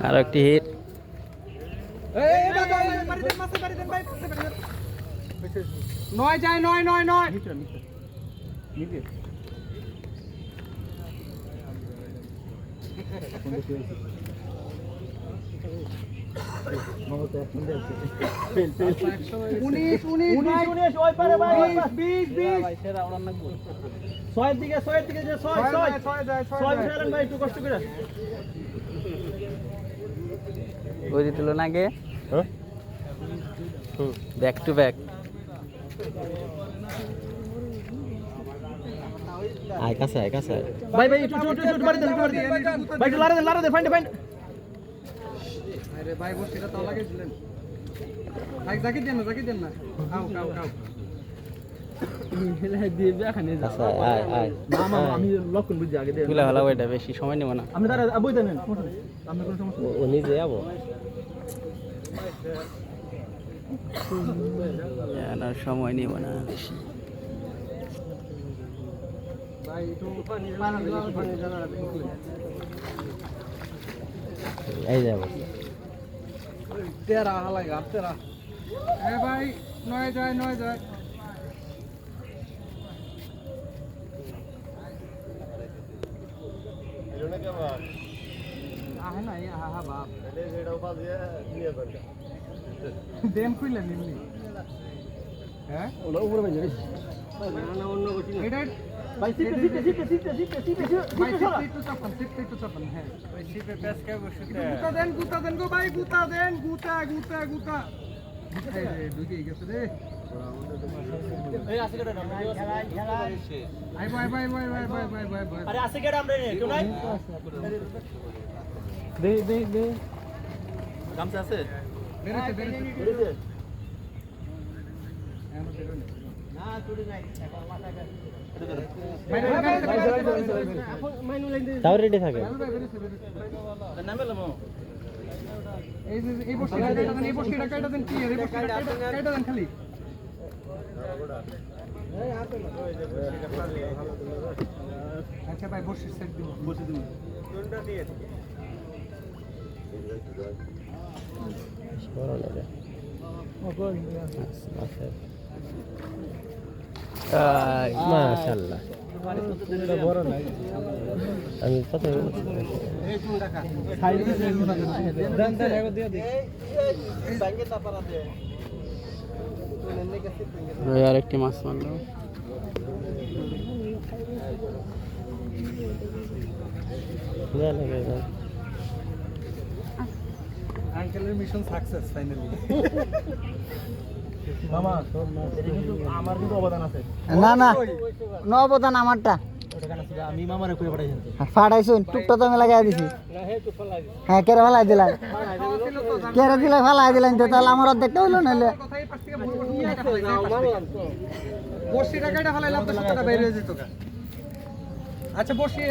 আর একটি হিট। নয় যায়, নয় নয় নয়। উনিশ উনিশ উনিশ ওই পারে ভাই, 20 20 ছয়ের দিকে যে ছয় ফেলেন ভাই, একটু কষ্ট করে। ওই দিল না আগে, ব্যাক টু ব্যাক। আয় কাছে ভাই একটু মারি দেন, ভাই একটু লারা দে ফাইন্ড। আরে ভাই বসিটা তো লাগে দিলেন ভাই, জাকির দেন না খাও আমি লক্ষণ বুঝি আগে দেন। তুলে হলাও, এটা বেশি সময় নেব না। আপনি দাঁড়া বই দেন, আপনি কোনো সমস্যা ও নিজে যাবো। আর সময় নেব না বেশি। ভাই একটু পানি এই যাবো। তেরা হালাই গাপ তেরা। হ্যাঁ ভাই, নয় যায়। আহে না আহা বাপ দেন কইলা নিলি। হ্যাঁ ওলা উপরে ভাই যাবে না অন্য কিছু না। এটা ভাই সিটে ভাই সিটে একটু চাপান। হ্যাঁ ওই সিটে প্যাচ কে বসতে গুতা দেন গো ভাই, গুতা দেন, গুতা এই রে ঢুকে গেছে রে। এই আছে কেডা নাম খেলা আই ভাই আরে আছে কেডা আমরা রে কেউ নাই দে গামছা আছে বেরেছে না চুরি নাই তাও রেডি থাকে। এই বস্তিটা কাটা দেন কি, এই বস্তিটা কাটা দেন খালি। আচ্ছা ভাই বসে সেট দিব, বসে দিন কোনটা দিয়ে বড় লাগে। মাশাআল্লাহ বড় লাগে। আমি কত এই কোন টাকা সাইড দিয়ে দেন এগো দিয়ে দে এই ব্যাংকে তাপারা দে আর একটি মাছ মারলো। আঙ্কেলের মিশন সাকসেস ফাইনালি। মামা এটা কিন্তু আমার কিন্তু অবদান আছে। না অবদান আমারটা। আমি মামারে কইরা পাঠাইছি। ফাটাইছুন টুকটা তো আমি লাগাই দিছি। হ্যাঁ কেরে ফেলাই দিলাম, তো তাহলে আমার অর্ধেকটা হইলো নাহলে বসি টাকাটা ফেলাইলাম তো 70 টাকা বাইরে যেত। আচ্ছা বসি